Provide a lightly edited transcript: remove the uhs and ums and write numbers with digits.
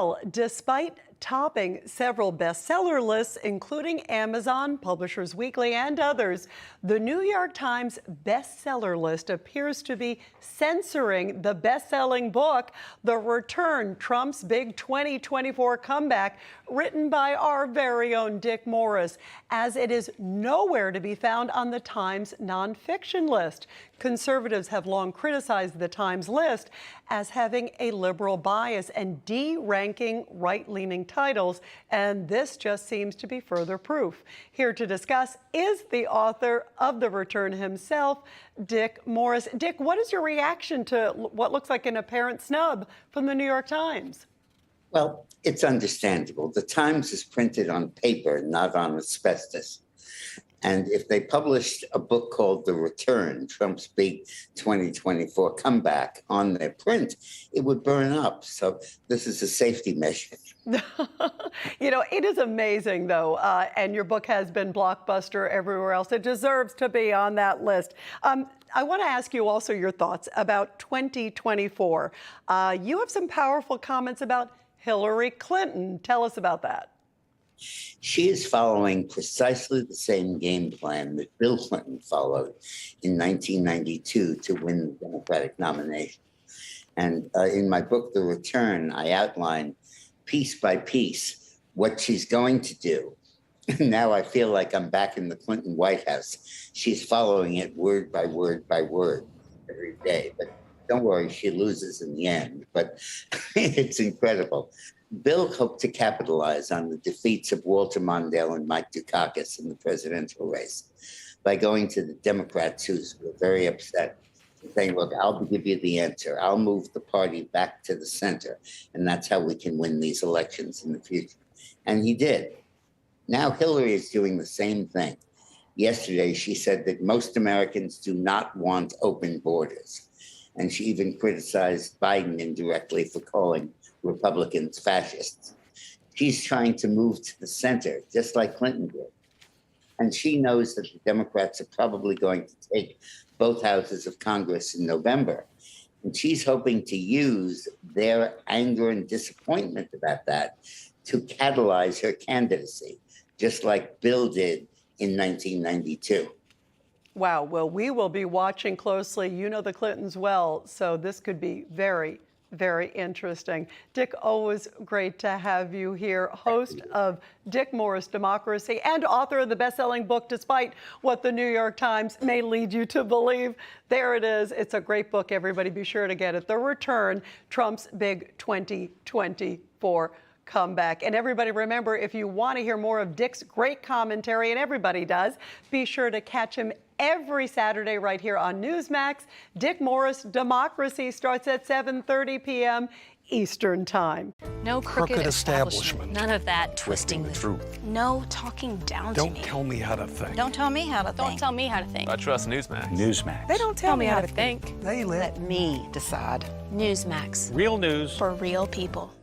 Well, despite topping several bestseller lists, including Amazon, Publishers Weekly, and others, the New York Times bestseller list appears to be censoring the best-selling book, The Return, Trump's Big 2024 Comeback, written by our very own Dick Morris, as it is nowhere to be found on the Times nonfiction list. Conservatives have long criticized the Times list as having a liberal bias and de-ranking right-leaning titles, and this just seems to be further proof. Here to discuss is the author of The Return himself, Dick Morris. Dick, what is your reaction to what looks like an apparent snub from the New York Times? Well, it's understandable. The Times is printed on paper, not on asbestos. And if they published a book called The Return, Trump's Big 2024 Comeback, on their print, it would burn up. So this is a safety measure. You know, it is amazing, though, and your book has been blockbuster everywhere else. It deserves to be on that list. I want to ask you also your thoughts about 2024. You have some powerful comments about Hillary Clinton. Tell us about that. She is following precisely the same game plan that Bill Clinton followed in 1992 to win the Democratic nomination. And in my book, The Return, I outline piece by piece what she's going to do. Now I feel like I'm back in the Clinton White House. She's following it word by word by word every day. But don't worry, she loses in the end. But it's incredible. Bill hoped to capitalize on the defeats of Walter Mondale and Mike Dukakis in the presidential race by going to the Democrats who were very upset, saying, look, I'll give you the answer. I'll move the party back to the center, and that's how we can win these elections in the future. And he did. Now Hillary is doing the same thing. Yesterday, she said that most Americans do not want open borders. And she even criticized Biden indirectly for calling Republicans fascists. She's trying to move to the center, just like Clinton did. And she knows that the Democrats are probably going to take both houses of Congress in November. And she's hoping to use their anger and disappointment about that to catalyze her candidacy, just like Bill did in 1992. Wow. Well, we will be watching closely. You know the Clintons well, so this could be very, very interesting. Dick, always great to have you here, host of Dick Morris Democracy and author of the best-selling book, despite what the New York Times may lead you to believe. There it is. It's a great book. Everybody be sure to get it. The Return, Trump's Big 2024 Comeback. And everybody remember, if you want to hear more of Dick's great commentary, and everybody does, be sure to catch him every Saturday right here on Newsmax. Dick Morris Democracy starts at 7:30 p.m. Eastern Time. No crooked establishment. None of that twisting the truth. No talking down to me. Don't tell me how to think. Don't tell me how to think. Don't tell me how to think. I trust Newsmax. Newsmax. They don't tell me how to think. They let me decide. Newsmax. real news For real people.